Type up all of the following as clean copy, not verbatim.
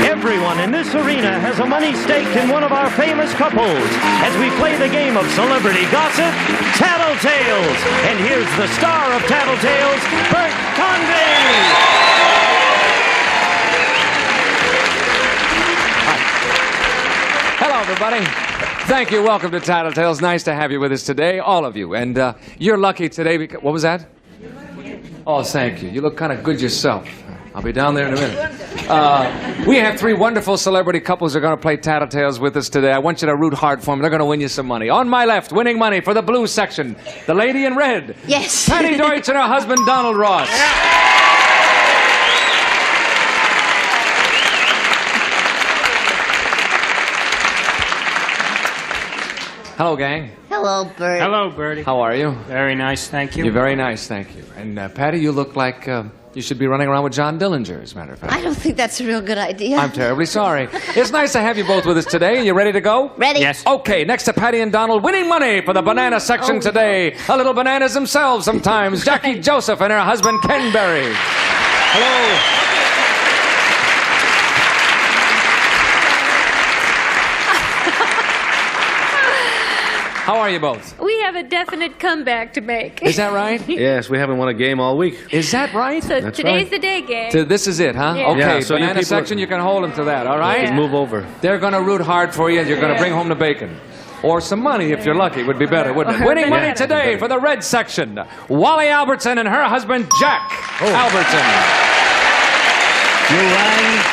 Everyone in this arena has a money stake in one of our famous couples as we play the game of celebrity gossip, Tattletales. And here's the star of Tattletales, Bert Convey. Hello, everybody. Thank you. Welcome to Tattletales. Nice to have you with us today, all of you. And you're lucky today because... What was that? Oh, thank you. You look kind of good yourself. I'll be down there in a minute. We have three wonderful celebrity couples who are going to play Tattletales with us today. I want you to root hard for them. They're going to win you some money. On my left, winning money for the blue section, the lady in red. Yes. Patty Deutsch and her husband, Donald Ross. Hello, gang. Hello, Bert. Hello, Bertie. How are you? Very nice, thank you. You're very nice, thank you. And Patty, you look like you should be running around with John Dillinger, as a matter of fact. I don't think that's a real good idea. I'm terribly sorry. It's nice to have you both with us today. You ready to go? Ready? Yes. Okay, next to Patty and Donald, winning money for the banana section today. A little bananas themselves sometimes. Jackie Joseph and her husband, Ken Berry. Hello. How are you both? We have a definite comeback to make. Is that right? Yes, we haven't won a game all week. Is that right? So That's today's right. the day, gang. So this is it, huh? Yeah. Okay, Yeah, so you banana people- section, you can hold them to that, all right? Yeah. Move over. They're going to root hard for you, and you're going to bring home the bacon. Or some money, if you're lucky, would be better, wouldn't it? Or Winning money better. today for the red section, Wally Albertson and her husband, Jack Albertson. You rang.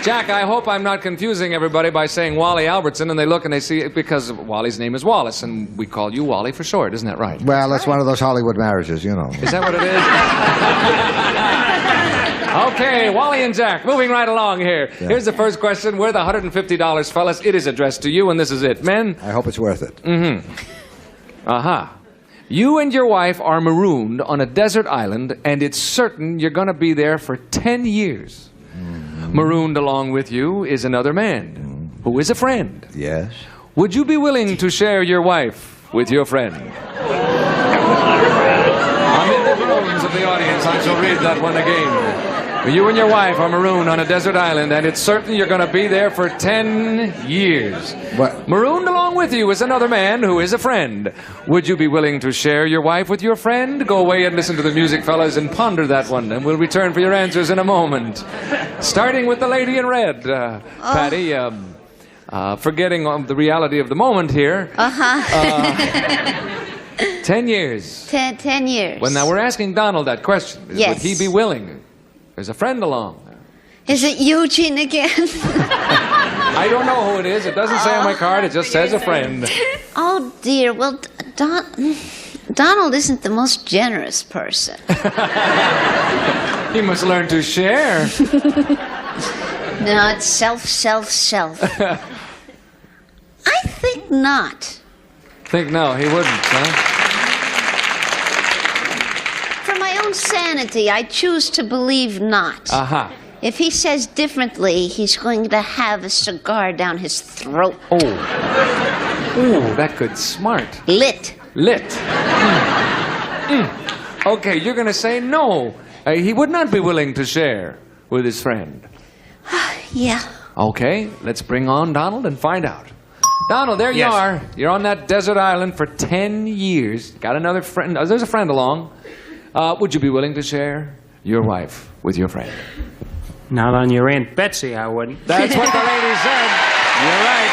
Jack, I hope I'm not confusing everybody by saying Wally Albertson, and they look and they see it because Wally's name is Wallace, and we call you Wally for short, isn't that right? Well, that's one of those Hollywood marriages, you know. Is that what it is? Okay, Wally and Jack, moving right along here. Yeah. Here's the first question. We're the $150, fellas. It is addressed to you, and this is it. Men? I hope it's worth it. Aha. You and your wife are marooned on a desert island, and it's certain you're going to be there for 10 years. Marooned along with you is another man who is a friend. Yes. Would you be willing to share your wife with your friend? Amid the groans of the audience, I shall read that one again. You and your wife are marooned on a desert island, and it's certain you're going to be there for 10 years. What? Marooned along with you is another man who is a friend. Would you be willing to share your wife with your friend? Go away and listen to the music, fellas, and ponder that one, and we'll return for your answers in a moment. Starting with the lady in red, Patty, forgetting the reality of the moment here. 10 years. 10 years. Well, now we're asking Donald that question. Yes. Would he be willing? There's a friend along. Is it Eugene again? I don't know who it is. It doesn't say on my card. It just says a friend. Oh, dear. Well, Donald isn't the most generous person. He must learn to share. No, it's self. I think not. Think no, he wouldn't, huh? For my own sanity, I choose to believe not. Aha. If he says differently, he's going to have a cigar down his throat. Oh. Ooh, that could smart. Lit. Okay, you're going to say no. He would not be willing to share with his friend. Yeah. Okay, let's bring on Donald and find out. Donald, there you Yes. are. You're on that desert island for 10 years. Got another friend. There's a friend along. Would you be willing to share your wife with your friend? Not on your Aunt Betsy, I wouldn't. That's what the lady said. You're right.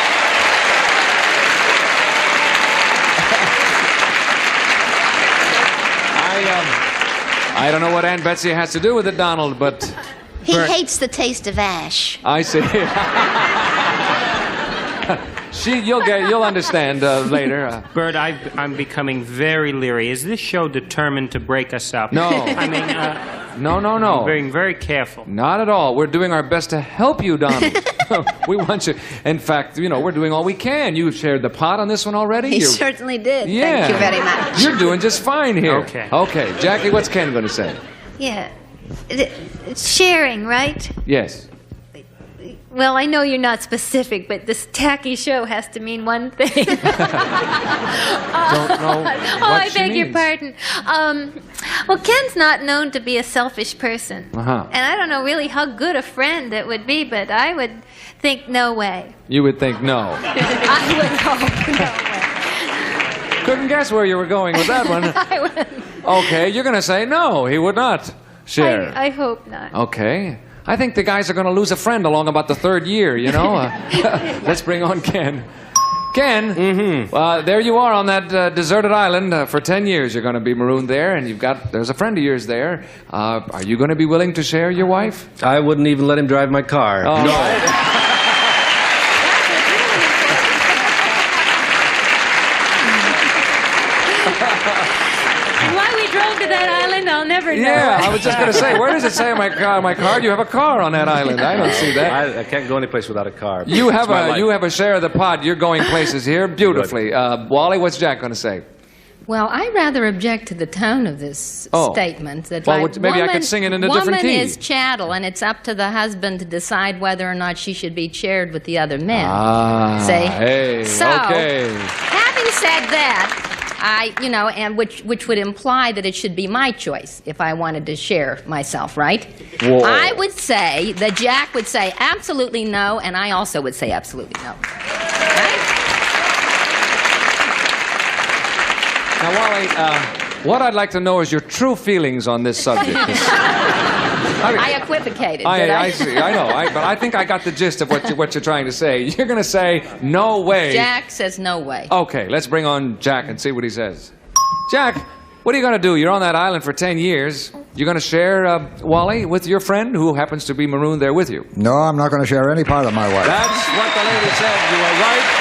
I don't know what Aunt Betsy has to do with it, Donald, but He hates the taste of ash. I see. You'll understand later. Bert, I'm becoming very leery. Is this show determined to break us up? No. I mean, No. I'm being very careful. Not at all. We're doing our best to help you, Donald. We want you. In fact, we're doing all we can. You shared the pot on this one already. He certainly did. Yeah. Thank you very much. You're doing just fine here. Okay. Okay, Jackie, what's Ken going to say? Yeah. It's sharing, right? Yes. Well, I know you're not specific, but this tacky show has to mean one thing. Don't know Oh, what I she beg your means. pardon. Well, Ken's not known to be a selfish person. Uh-huh. And I don't know really how good a friend it would be, but I would think no way. You would think no. I would hope no way. Couldn't guess where you were going with that one. I would. Okay, you're going to say no, he would not share. I hope not. Okay. I think the guys are going to lose a friend along about the third year, you know? Let's bring on Ken. Ken, there you are on that deserted island for 10 years. You're going to be marooned there, and there's a friend of yours there. Are you going to be willing to share your wife? I wouldn't even let him drive my car. Oh. No. Why we drove to that island, I'll never know. Yeah, I was just going to say, where does it say on my card you have a car on that island? I don't see that. I can't go anyplace without a car. You have It's my a share of the pod. You're going places here beautifully. Wally, what's Jack going to say? Well, I rather object to the tone of this statement. That Well, like, maybe I could sing it in a different key. Woman is chattel, and it's up to the husband to decide whether or not she should be shared with the other men. See? Hey, so, okay. having said that, and which would imply that it should be my choice if I wanted to share myself, right? Whoa. I would say that Jack would say absolutely no, and I also would say absolutely no. Right? Now, Wally, what I'd like to know is your true feelings on this subject. I equivocated. I see. I know. But I think I got the gist of what you're trying to say. You're going to say no way. Jack says no way. Okay, let's bring on Jack and see what he says. Jack, what are you going to do? You're on that island for 10 years. You're going to share Wally with your friend who happens to be marooned there with you. No, I'm not going to share any part of my wife. That's what the lady said. You were right.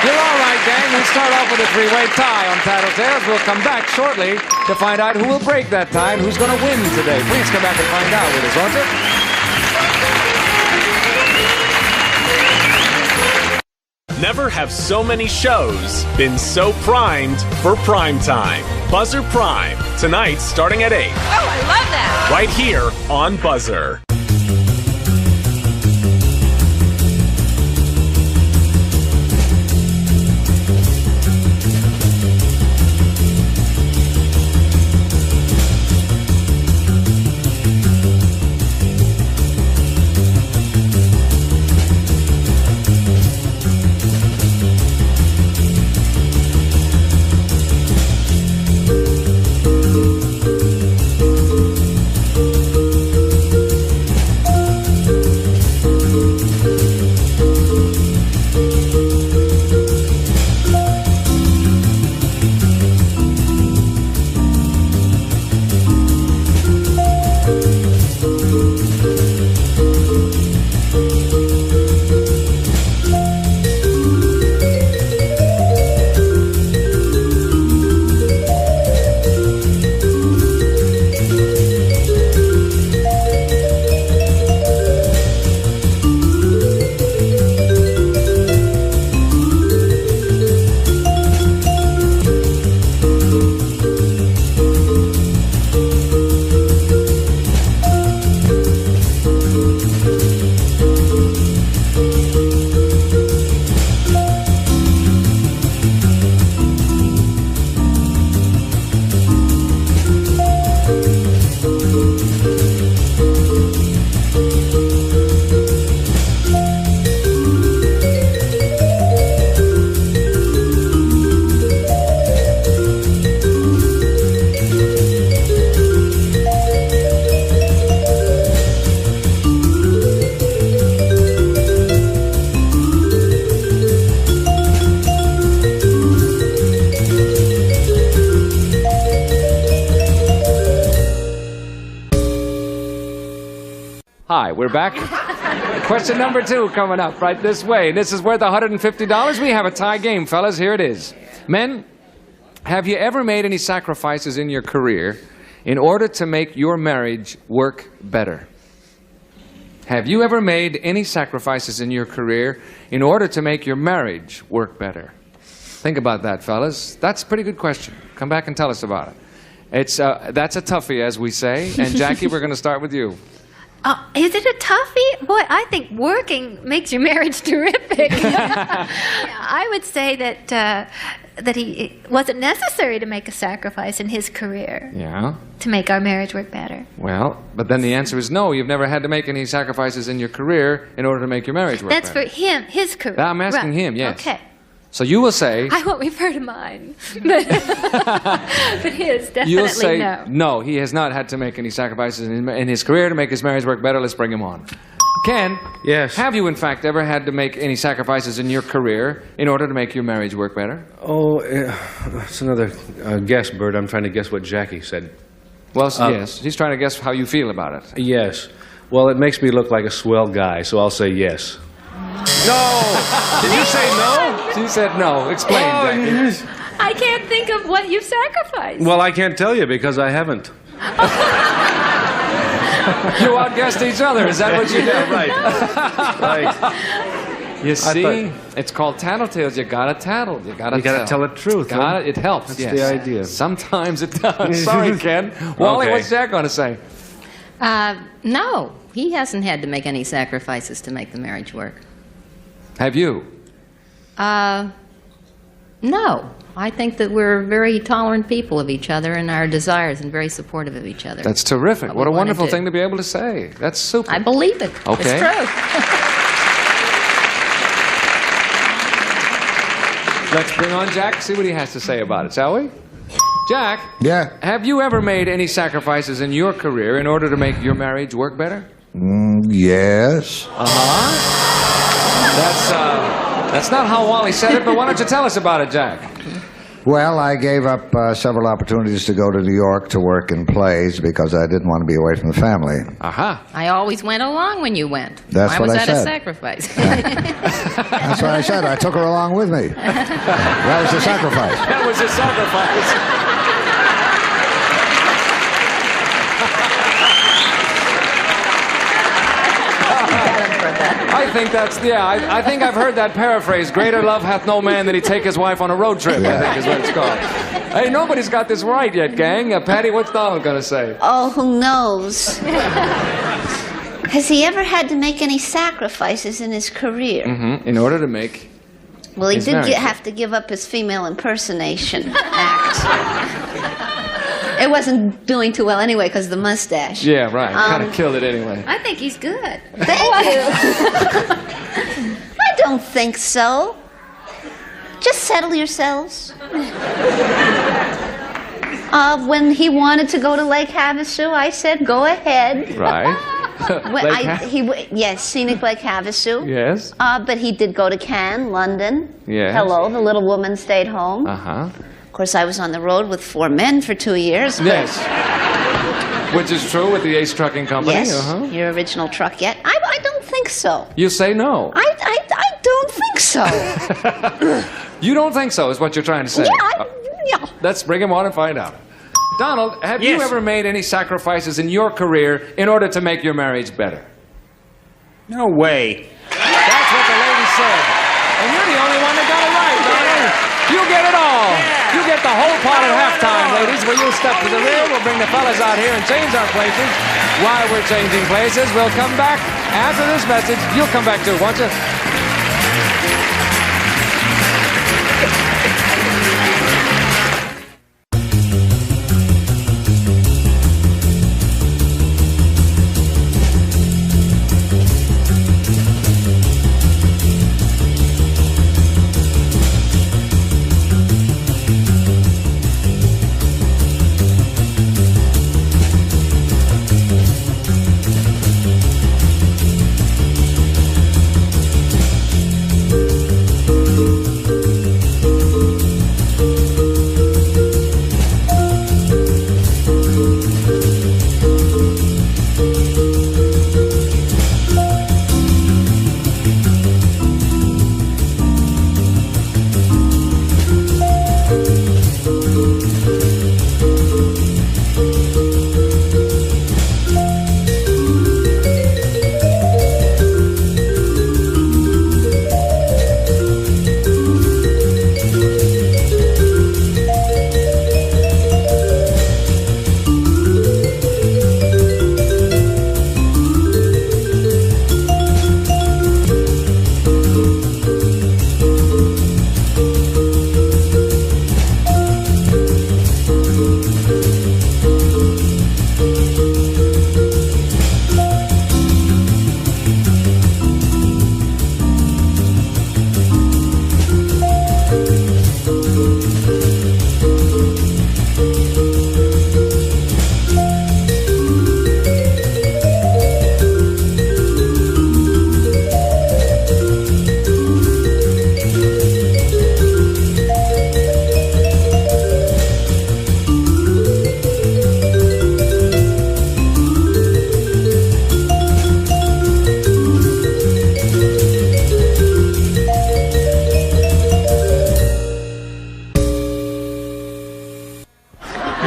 You're all right, gang. We start off with a three-way tie on Tattletales. We'll come back shortly to find out who will break that tie and who's going to win today. Please come back and find out with us, won't you? Never have so many shows been so primed for prime time. Buzzer Prime, tonight starting at 8. Oh, I love that. Right here on Buzzer. Hi, we're back. Question number 2 coming up right this way. This is worth $150. We have a tie game, fellas. Here it is. Men, have you ever made any sacrifices in your career in order to make your marriage work better? Have you ever made any sacrifices in your career in order to make your marriage work better? Think about that, fellas. That's a pretty good question. Come back and tell us about it. That's a toughie, as we say. And Jackie, we're going to start with you. Oh, is it a toughie? Boy, I think working makes your marriage terrific. I would say that it wasn't necessary to make a sacrifice in his career Yeah. to make our marriage work better. Well, but then the answer is no. You've never had to make any sacrifices in your career in order to make your marriage work That's better. for him, his career. I'm asking Right. him, yes. Okay. So you will say... I won't refer to mine. But, but his, definitely You'll say, no. he has not had to make any sacrifices in his career to make his marriage work better. Let's bring him on. Ken, Yes. have you in fact ever had to make any sacrifices in your career in order to make your marriage work better? Oh, it's another guess, Bert. I'm trying to guess what Jackie said. Well, yes. He's trying to guess how you feel about it. Yes. Well, it makes me look like a swell guy, so I'll say yes. No! Did you say no? She said no. Explain, Jackie. I can't think of what you've sacrificed. Well, I can't tell you because I haven't. You outguessed each other. Is that what you did? Yeah, right. You see, thought- it's called tattletales. You gotta tattle. You gotta tell the truth, huh? Got it. It helps. That's yes. the idea. Sometimes it does. Sorry, Ken. Wally, Okay. what's Jack going to say? No, he hasn't had to make any sacrifices to make the marriage work. Have you? No. I think that we're very tolerant people of each other and our desires and very supportive of each other. That's terrific. What What a we wanna wonderful do. thing to be able to say. That's super. I believe it. Okay. It's true. Let's bring on Jack, see what he has to say about it, shall we? Jack, Yeah. have you ever made any sacrifices in your career in order to make your marriage work better? Yes. That's not how Wally said it, but why don't you tell us about it, Jack? Well, I gave up several opportunities to go to New York to work in plays because I didn't want to be away from the family. Aha. I always went along when you went. That's Why what was I that a said. sacrifice? That's what I said. I took her along with me. That was the sacrifice. That was a sacrifice. I think that's, I think I've heard that paraphrase. Greater love hath no man than he take his wife on a road trip, I think is what it's called. Hey, nobody's got this right yet, gang. Patty, what's Donald going to say? Oh, who knows? Has he ever had to make any sacrifices in his career? In order to make... Well, he His did marriage. have to give up his female impersonation act. It wasn't doing too well anyway because of the mustache. Yeah, right. Kind of killed it anyway. I think he's good. Thank you. I don't think so. Just settle yourselves. When he wanted to go to Lake Havasu, I said, go ahead. Right. Yes, scenic Lake Havasu. Yes. But he did go to Cannes, London. Yes. Hello, the little woman stayed home. Uh-huh. Of course, I was on the road with 4 men for 2 years. but- Yes. Which is true with the Ace Trucking Company. Yes, Uh-huh. your original truck yet? I don't think so. You say no. I don't think so. You don't think so, is what you're trying to say. Yeah. Let's bring him on and find out. Donald, have you Yes. ever made any sacrifices in your career in order to make your marriage better? No way. That's what the lady said. And you're the only one that got it right, Donald. You get it all. You get the whole pot at halftime, ladies. Will you step to the rear? We'll bring the fellas out here and change our places. While we're changing places, we'll come back after this message. You'll come back too, won't you?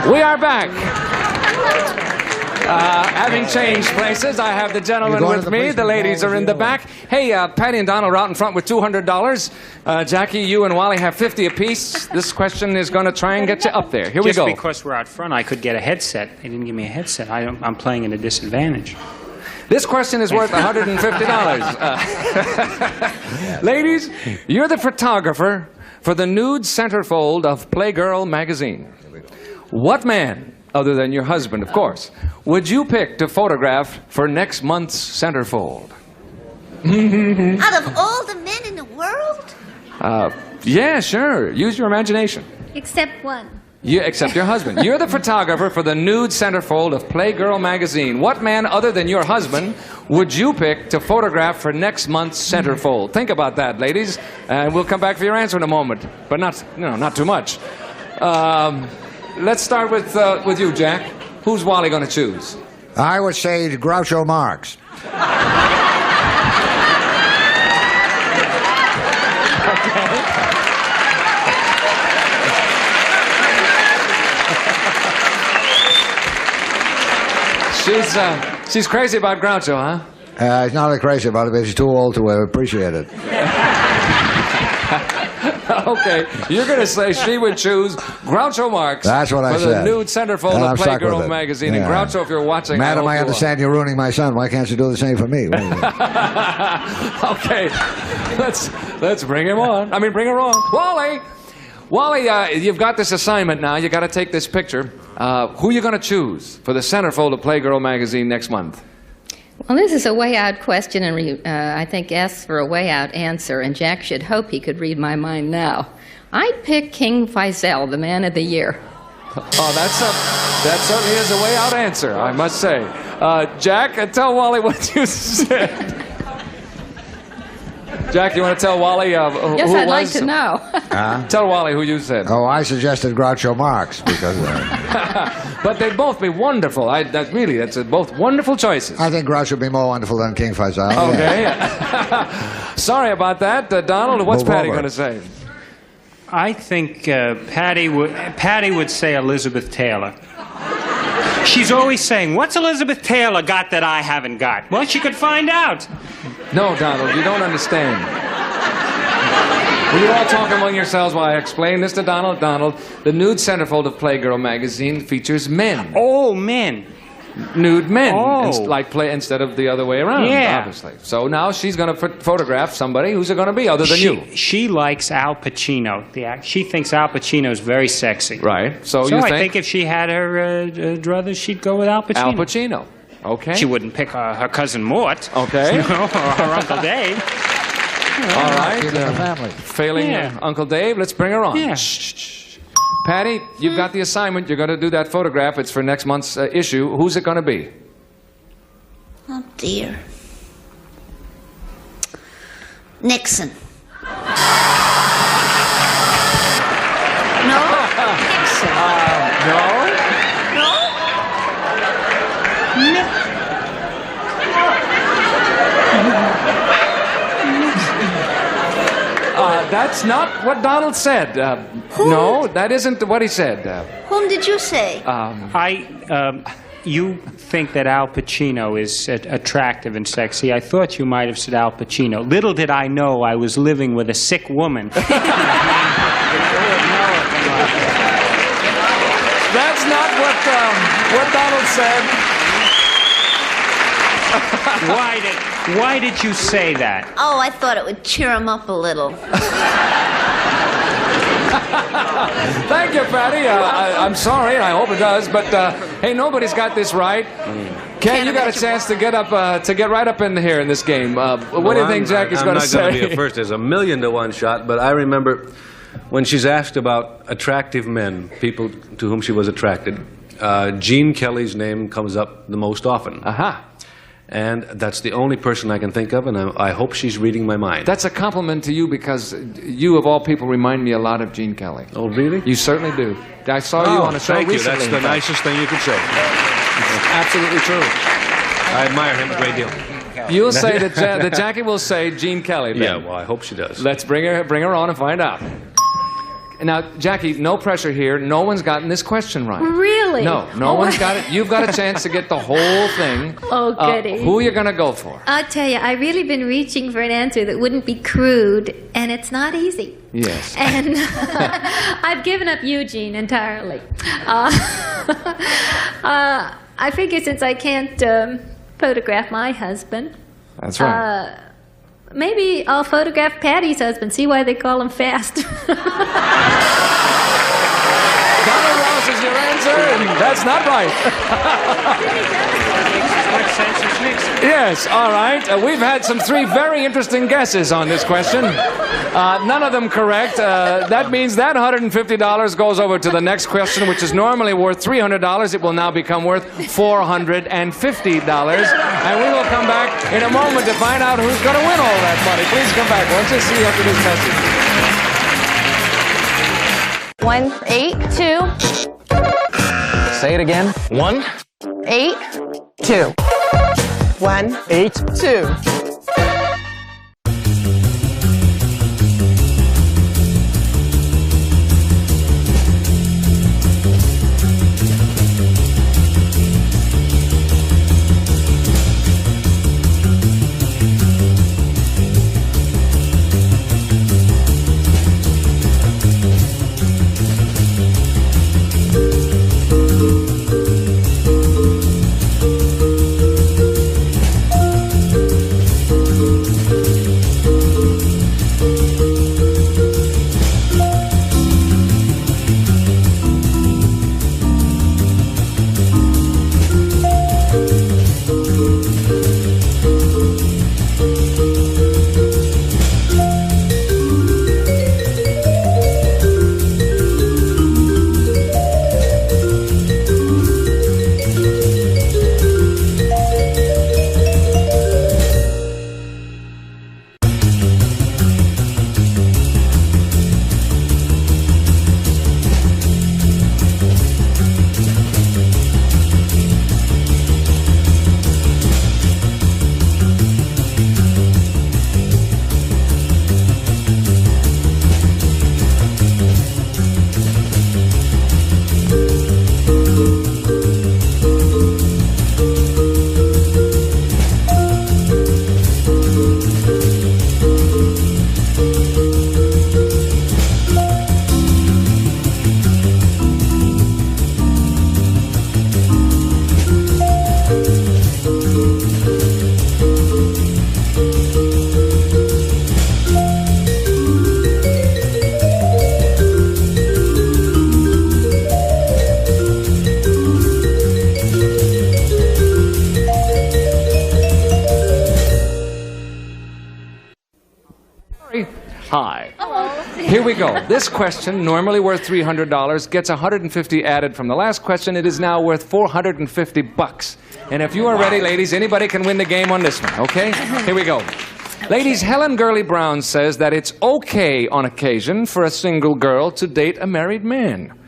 We are back. Having changed places, I have the gentlemen with me. The ladies are in the back. Hey, Patty and Donald are out in front with $200. Jackie, you and Wally have 50 apiece. This question is going to try and get you up there. Here we go. Just because we're out front, I could get a headset. They didn't give me a headset. I'm playing at a disadvantage. This question is worth $150. Ladies, you're the photographer for the nude centerfold of Playgirl magazine. What man, other than your husband, of course, would you pick to photograph for next month's centerfold? Out of all the men in the world? Yeah, sure. Use your imagination. Except one. Except your husband. You're the photographer for the nude centerfold of Playgirl magazine. What man, other than your husband, would you pick to photograph for next month's centerfold? Think about that, ladies, and we'll come back for your answer in a moment, but not too much. Let's start with you, Jack. Who's Wally going to choose? I would say Groucho Marx. She's crazy about Groucho, huh? He's not really crazy about it, but he's too old to appreciate it. Okay, you're going to say she would choose Groucho Marx. That's what I for said. the nude centerfold And of I'm stuck with Playgirl it. magazine. Yeah. And Groucho, if you're watching, Madam, I hope you understand you're ruining my son. Why can't you do the same for me? Okay, let's bring him on. I mean, bring her on. Wally, you've got this assignment now. You got to take this picture. Who are you going to choose for the centerfold of Playgirl magazine next month? Well, this is a way-out question, and I think asks for a way-out answer, and Jack should hope he could read my mind now. I'd pick King Faisal, the Man of the Year. Oh, that certainly is a way-out answer, I must say. Jack, tell Wally what you said. Jack, you want to tell Wally Yes, who it I'd like was? to know. Tell Wally who you said. Oh, I suggested Groucho Marx because But they'd both be wonderful. That's both wonderful choices. I think Groucho would be more wonderful than King Faisal. Okay. Yeah. Sorry about that. Donald, what's Move Patty over. going to say? I think Patty would say Elizabeth Taylor. She's always saying, "What's Elizabeth Taylor got that I haven't got?" Well, she could find out. No, Donald, you don't understand. Will you all talk among yourselves while I explain this to Donald? Donald, the nude centerfold of Playgirl magazine features men. Oh, men. Nude men. Oh. Instead of the other way around, Yeah. obviously. So now she's going to photograph somebody. Who's it going to be other than you? She likes Al Pacino. She thinks Al Pacino is very sexy. Right. So So you I think if she had her druthers, she'd go with Al Pacino. Al Pacino. Okay. She wouldn't pick her cousin Mort. Okay. You know, or her Uncle Dave. All right. Keep it in the family. Failing Yeah. Uncle Dave, let's bring her on. Yeah. Shh. Patty, you've got the assignment. You're going to do that photograph. It's for next month's issue. Who's it going to be? Oh, dear. Nixon. No? Nixon. No? No? That's not what Donald said. No, that isn't what he said. Whom did you say? You think that Al Pacino is attractive and sexy. I thought you might have said Al Pacino. Little did I know I was living with a sick woman. That's not what Donald said. Why did you say that? Oh, I thought it would cheer him up a little. Thank you, Patty. I'm sorry, and I hope it does, but hey, nobody's got this right. Ken, you got a chance to get right up in here in this game. What do you think Jackie's going to say? I'm not going to be a first. There's a 1,000,000 to 1 shot, but I remember when she's asked about attractive men, people to whom she was attracted, Gene Kelly's name comes up the most often. Aha. And that's the only person I can think of, and I hope she's reading my mind. That's a compliment to you because you, of all people, remind me a lot of Gene Kelly. Oh, really? You certainly do. I saw you on a show thank recently. you. That's the nicest thing you could say. Absolutely true. I admire him a great deal. You'll say that Jackie will say Gene Kelly. Then. Yeah, well, I hope she does. Let's bring her on and find out. Now, Jackie, no pressure here. No one's gotten this question right. Really? No one's got it. You've got a chance to get the whole thing. Oh, goody. Who are you going to go for? I'll tell you, I've really been reaching for an answer that wouldn't be crude, and it's not easy. Yes. And I've given up Eugene entirely. I figure since I can't photograph my husband, That's right. maybe I'll photograph Patty's husband, see why they call him fast. Donald Ross is your answer, and that's not right. Yes, all right. We've had some 3 very interesting guesses on this question. None of them correct. That means that $150 goes over to the next question, which is normally worth $300. It will now become worth $450. And we will come back in a moment to find out who's going to win all that money. Please come back. Won't you see after this message? 1, 8, 2. Say it again. 1, 8, 2. 1, 8, 2. Hi. Here we go. This question, normally worth $300, gets $150 added from the last question. It is now worth $450. And if you are ready, ladies, anybody can win the game on this one, okay? Here we go. Ladies, Helen Gurley Brown says that it's okay on occasion for a single girl to date a married man.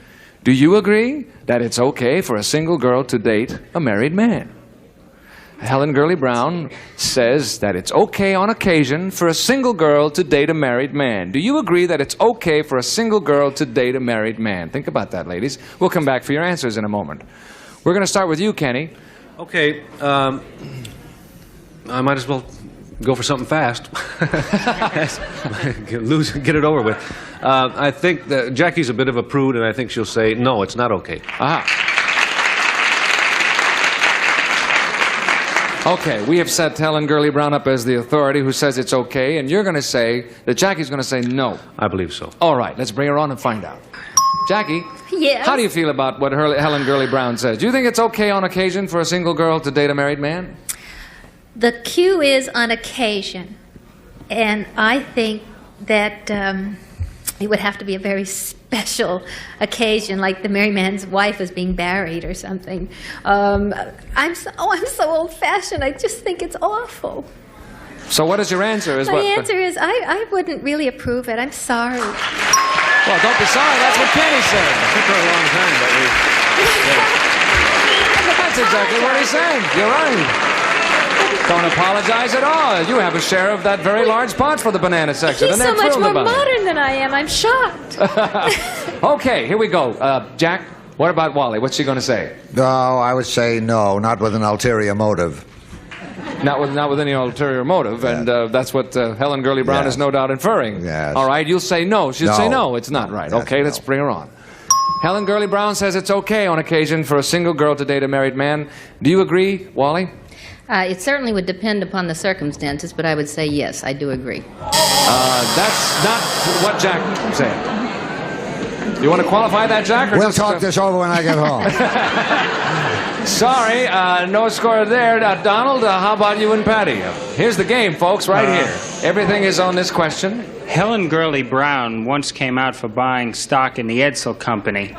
Do you agree that it's okay for a single girl to date a married man? Helen Gurley Brown says that it's okay on occasion for a single girl to date a married man. Do you agree that it's okay for a single girl to date a married man? Think about that, ladies. We'll come back for your answers in a moment. We're going to start with you, Kenny. Okay, I might as well go for something fast. Get it over with. I think that Jackie's a bit of a prude, and I think she'll say, no, it's not okay. Aha. Okay, we have set Helen Gurley Brown up as the authority who says it's okay, and you're going to say that Jackie's going to say no. I believe so. All right, let's bring her on and find out. Jackie? Yes? How do you feel about what Helen Gurley Brown says? Do you think it's okay on occasion for a single girl to date a married man? The cue is on occasion, and I think that it would have to be a very special occasion, like the married man's wife is being buried or something. I'm so old-fashioned. I just think it's awful. So what is your answer? My answer is I wouldn't really approve it. I'm sorry. Well, don't be sorry. That's what Kenny said. It took her a long time, but That's exactly what he's saying. You're right. Don't apologize at all. You have a share of that very large pot for the banana section. He's and they're so much thrilled more about it. modern than I am. I'm shocked. Okay, here we go. Jack, what about Wally? What's she going to say? No, I would say no, not with an ulterior motive. Not with any ulterior motive, and that's what Helen Gurley Brown is no doubt inferring. Yes. All right, you'll say no. She'll say no, it's not right. Yes, Okay, let's bring her on. Helen Gurley Brown says it's okay on occasion for a single girl to date a married man. Do you agree, Wally? It certainly would depend upon the circumstances, but I would say yes, I do agree. That's not what Jack said. You want to qualify that, Jack? Or We'll just, talk this over when I get home. Sorry, no score there. Donald, how about you and Patty? Here's the game, folks, right here. Everything is on this question. Helen Gurley Brown once came out for buying stock in the Edsel Company.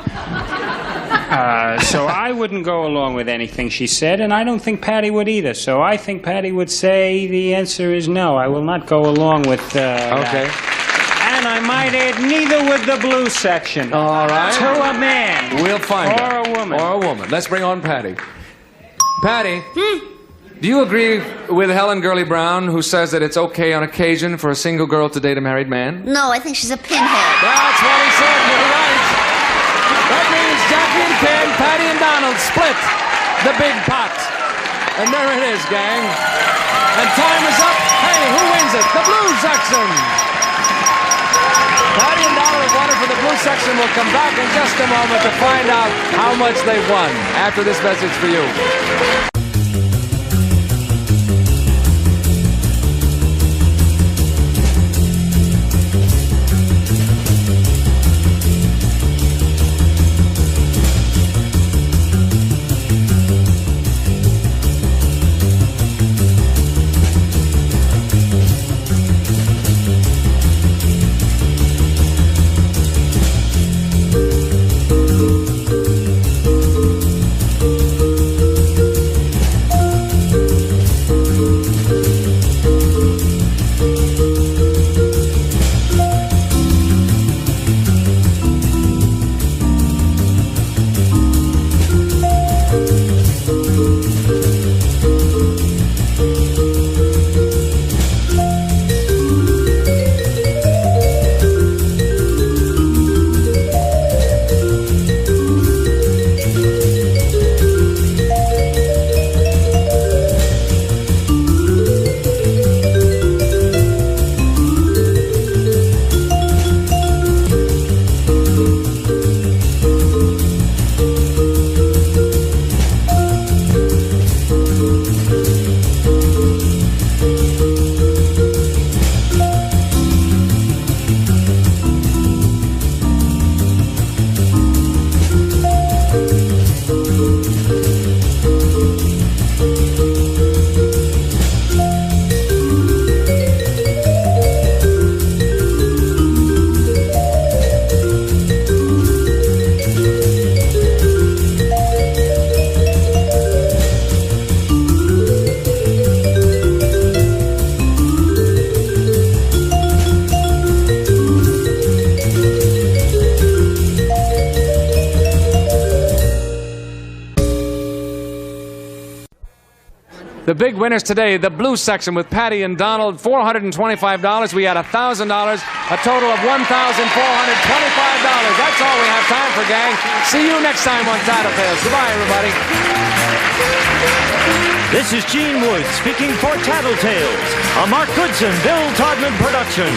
So I wouldn't go along with anything she said, and I don't think Patty would either. So I think Patty would say the answer is no. I will not go along with Okay. And I might add, neither with the blue section. All right. To a man. We'll find Or out. a woman. Or a woman. Let's bring on Patty. Patty, do you agree with Helen Gurley Brown, who says that it's okay on occasion for a single girl to date a married man? No, I think she's a pinhead. That's what he said. You're right. That means Jackie and Ken, Patty and Donald split the big pot. And there it is, gang. And time is up. Hey, who wins it? The blue section. Patty and Donald have won it for the blue section. We'll come back in just a moment to find out how much they've won after this message for you. The big winners today, the blue section with Patty and Donald, $425. We had $1,000, a total of $1,425. That's all we have time for, gang. See you next time on Tattle Tales. Goodbye, everybody. This is Gene Wood speaking for Tattle Tales, a Mark Goodson, Bill Todman production.